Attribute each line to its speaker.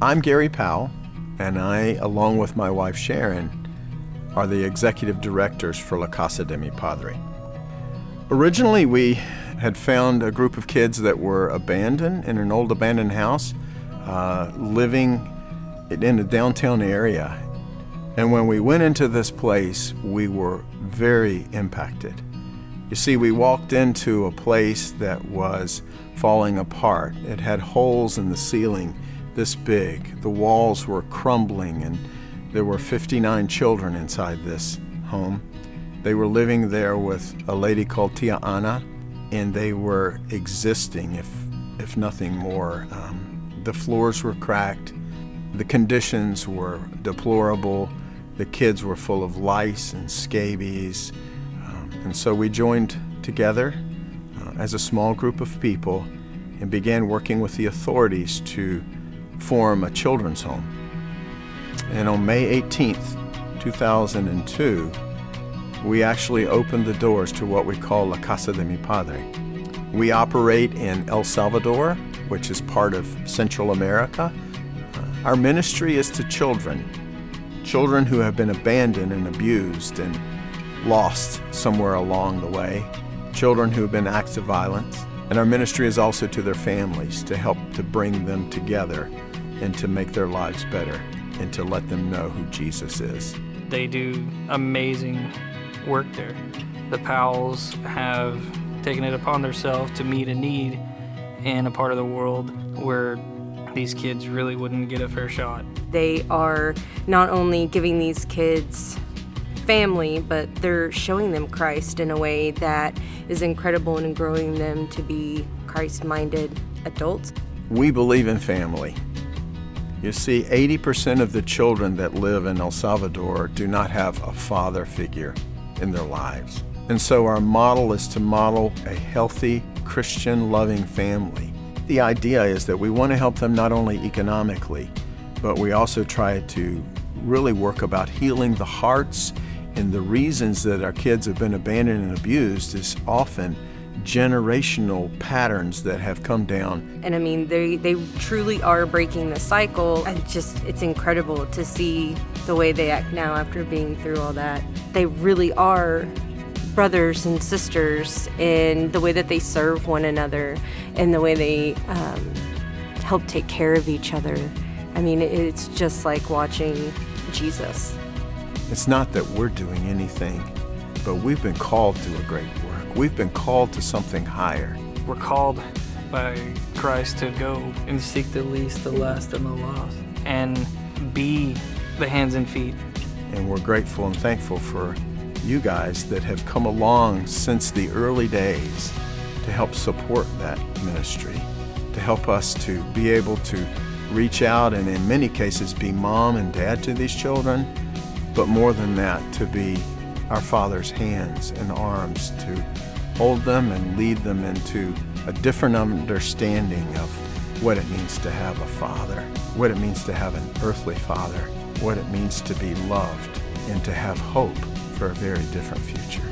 Speaker 1: I'm Gary Powell, and I, along with my wife Sharon, are the executive directors for La Casa de mi Padre. Originally, we had found a group of kids that were abandoned in an old abandoned house, living in a downtown area. And when we went into this place, we were very impacted. You see, we walked into a place that was falling apart. It had holes in the ceiling this big. The walls were crumbling, and there were 59 children inside this home. They were living there with a lady called Tia Ana, and they were existing, if nothing more. The floors were cracked. The conditions were deplorable. The kids were full of lice and scabies. And so we joined together as a small group of people and began working with the authorities to form a children's home. And on May 18th, 2002, we actually opened the doors to what we call La Casa de mi Padre. We operate in El Salvador, which is part of Central America. Our ministry is to children who have been abandoned and abused and lost somewhere along the way, children who have been acts of violence. And our ministry is also to their families, to help to bring them together and to make their lives better and to let them know who Jesus is.
Speaker 2: They do amazing work there. The Powells have taken it upon themselves to meet a need in a part of the world where these kids really wouldn't get a fair shot.
Speaker 3: They are not only giving these kids family, but they're showing them Christ in a way that is incredible and growing them to be Christ-minded adults.
Speaker 1: We believe in family. You see, 80% of the children that live in El Salvador do not have a father figure in their lives. And so our model is to model a healthy, Christian, loving family. The idea is that we want to help them not only economically, but we also try to really work about healing the hearts, and the reasons that our kids have been abandoned and abused is often generational patterns that have come down.
Speaker 3: And I mean, they truly are breaking the cycle. And it's incredible to see the way they act now after being through all that. They really are brothers and sisters in the way that they serve one another and the way they help take care of each other. I mean, it's just like watching Jesus.
Speaker 1: It's not that we're doing anything, but we've been called to a great work. We've been called to something higher.
Speaker 2: We're called by Christ to go and seek the least, the last, and the lost, and be the hands and feet.
Speaker 1: And we're grateful and thankful for you guys that have come along since the early days to help support that ministry, to help us to be able to reach out and in many cases be mom and dad to these children, but more than that, to be our Father's hands and arms, to hold them and lead them into a different understanding of what it means to have a father, what it means to have an earthly father, what it means to be loved, and to have hope for a very different future.